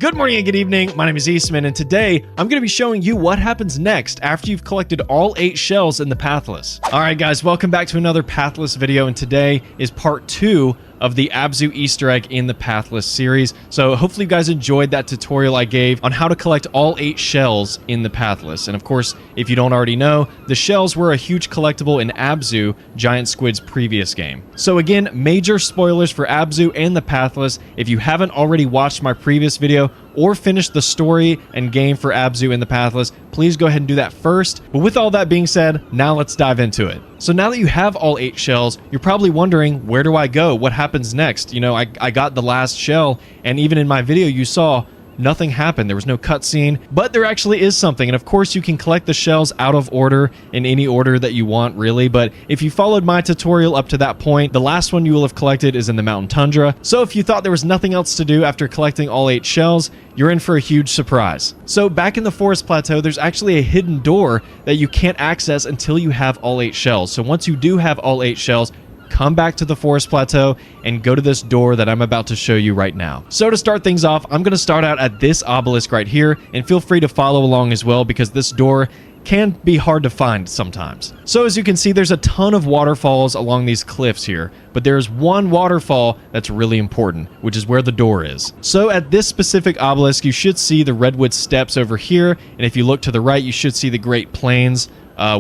Good morning and good evening, my name is Eastman, and today I'm going to be showing you what happens next after you've collected all 8 shells in the Pathless. Alright guys, welcome back to another Pathless video, and today is part 2 of the ABZU Easter egg in the Pathless series. So hopefully you guys enjoyed that tutorial I gave on how to collect all 8 shells in the Pathless. And of course, if you don't already know, the shells were a huge collectible in ABZU, Giant Squid's previous game. So again, major spoilers for ABZU and the Pathless. If you haven't already watched my previous video or finished the story and game for ABZU in the Pathless, please go ahead and do that first. But with all that being said, now let's dive into it. So now that you have all 8 shells, you're probably wondering, where do I go? What happens next? You know, I got the last shell, and even in my video you saw, nothing happened. There was no cutscene, but there actually is something. And of course, you can collect the shells out of order in any order that you want, really. But if you followed my tutorial up to that point, the last one you will have collected is in the Mountain Tundra. So if you thought there was nothing else to do after collecting all 8 shells, you're in for a huge surprise. So back in the Forest Plateau, there's actually a hidden door that you can't access until you have all 8 shells. So once you do have all 8 shells, come back to the Forest Plateau and go to this door that I'm about to show you right now. So to start things off, I'm going to start out at this obelisk right here, and feel free to follow along as well because this door can be hard to find sometimes. So as you can see, there's a ton of waterfalls along these cliffs here, but there's one waterfall that's really important, which is where the door is. So at this specific obelisk, you should see the redwood steps over here, and if you look to the right, you should see the Great Plains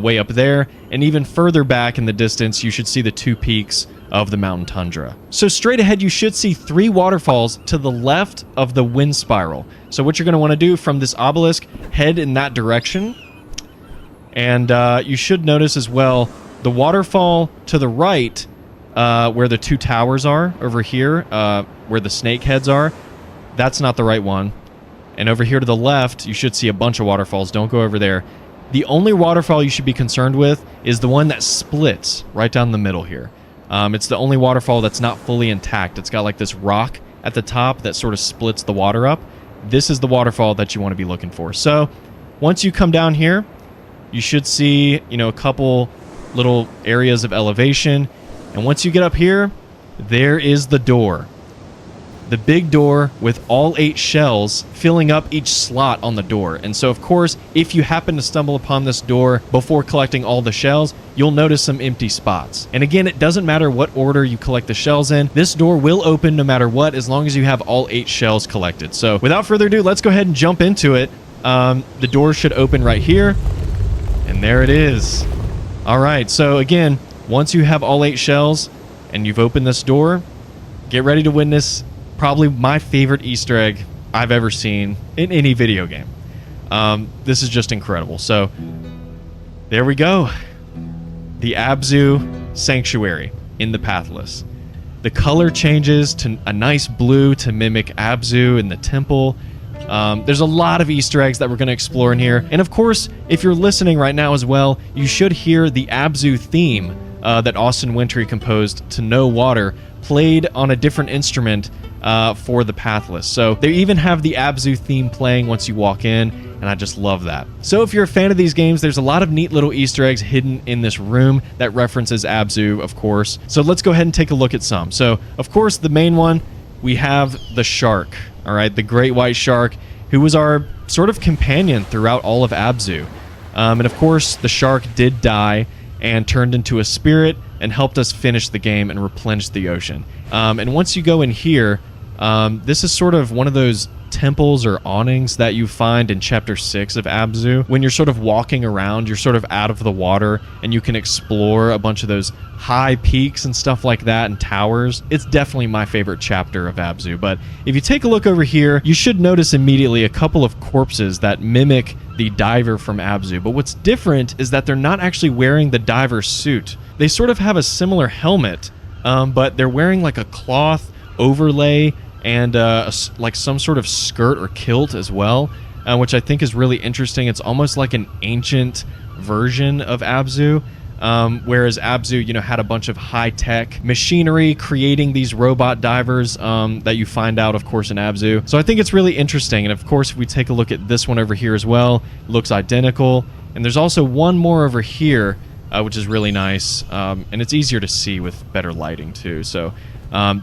way up there, and even further back in the distance, you should see the 2 peaks of the Mountain Tundra. So straight ahead, you should see 3 waterfalls to the left of the wind spiral. So what you're going to want to do from this obelisk, head in that direction. And you should notice as well, the waterfall to the right, where the 2 towers are, over here, where the snake heads are, that's not the right one. And over here to the left, you should see a bunch of waterfalls. Don't go over there. The only waterfall you should be concerned with is the one that splits right down the middle here. It's the only waterfall that's not fully intact. It's got like this rock at the top that sort of splits the water up. This is the waterfall that you want to be looking for. So once you come down here, you should see, you know, a couple little areas of elevation. And once you get up here, there is the door. The big door with all 8 shells filling up each slot on the door. And so, of course, if you happen to stumble upon this door before collecting all the shells, you'll notice some empty spots. And again, it doesn't matter what order you collect the shells in. This door will open no matter what, as long as you have all 8 shells collected. So without further ado, let's go ahead and jump into it. The door should open right here. And there it is. All right, so again, once you have all 8 shells and you've opened this door, get ready to witness probably my favorite Easter egg I've ever seen in any video game. This is just incredible. So there we go. The ABZU Sanctuary in the Pathless. The color changes to a nice blue to mimic ABZU in the temple. There's a lot of Easter eggs that we're going to explore in here. And of course, if you're listening right now as well, you should hear the ABZU theme that Austin Wintory composed to No Water, played on a different instrument for the Pathless. So they even have the ABZU theme playing once you walk in, and I just love that. So if you're a fan of these games, there's a lot of neat little Easter eggs hidden in this room that references ABZU, of course. So let's go ahead and take a look at some. So, of course, the main one, we have the shark, all right, the great white shark, who was our sort of companion throughout all of ABZU. And of course, the shark did die and turned into a spirit and helped us finish the game and replenish the ocean. And once you go in here, this is sort of one of those temples or awnings that you find in Chapter 6 of ABZU. When you're sort of walking around, you're sort of out of the water, and you can explore a bunch of those high peaks and stuff like that, and towers. It's definitely my favorite chapter of ABZU. But if you take a look over here, you should notice immediately a couple of corpses that mimic the diver from ABZU. But what's different is that they're not actually wearing the diver suit. They sort of have a similar helmet, but they're wearing like a cloth overlay and like some sort of skirt or kilt as well, which I think is really interesting. It's almost like an ancient version of ABZU, whereas ABZU, you know, had a bunch of high-tech machinery creating these robot divers that you find out, of course, in ABZU. So I think it's really interesting. And of course, if we take a look at this one over here as well, it looks identical. And there's also one more over here, which is really nice, and it's easier to see with better lighting too. So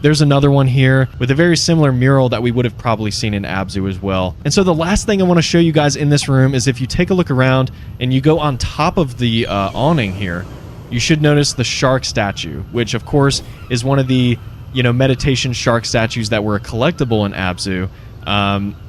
There's another one here with a very similar mural that we would have probably seen in ABZU as well. And so the last thing I want to show you guys in this room is if you take a look around and you go on top of the awning here, you should notice the shark statue, which of course is one of the, meditation shark statues that were a collectible in ABZU.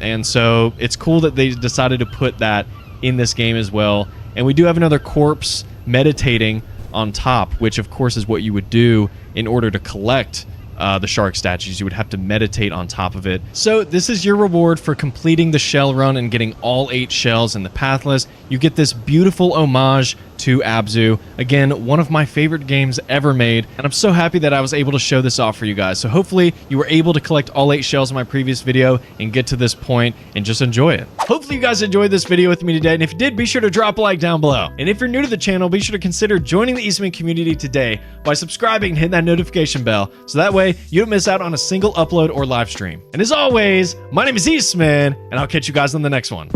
And so it's cool that they decided to put that in this game as well. And we do have another corpse meditating on top, which of course is what you would do in order to collect the shark statues. You would have to meditate on top of it. So this is your reward for completing the shell run and getting all 8 shells in the Pathless. You get this beautiful homage to ABZU. Again, one of my favorite games ever made, and I'm so happy that I was able to show this off for you guys. So hopefully you were able to collect all 8 shells in my previous video and get to this point and just enjoy it. Hopefully you guys enjoyed this video with me today, and if you did, be sure to drop a like down below. And if you're new to the channel, be sure to consider joining the Eastman community today by subscribing and hitting that notification bell, so that way you don't miss out on a single upload or live stream. And as always, my name is Eastman, and I'll catch you guys on the next one.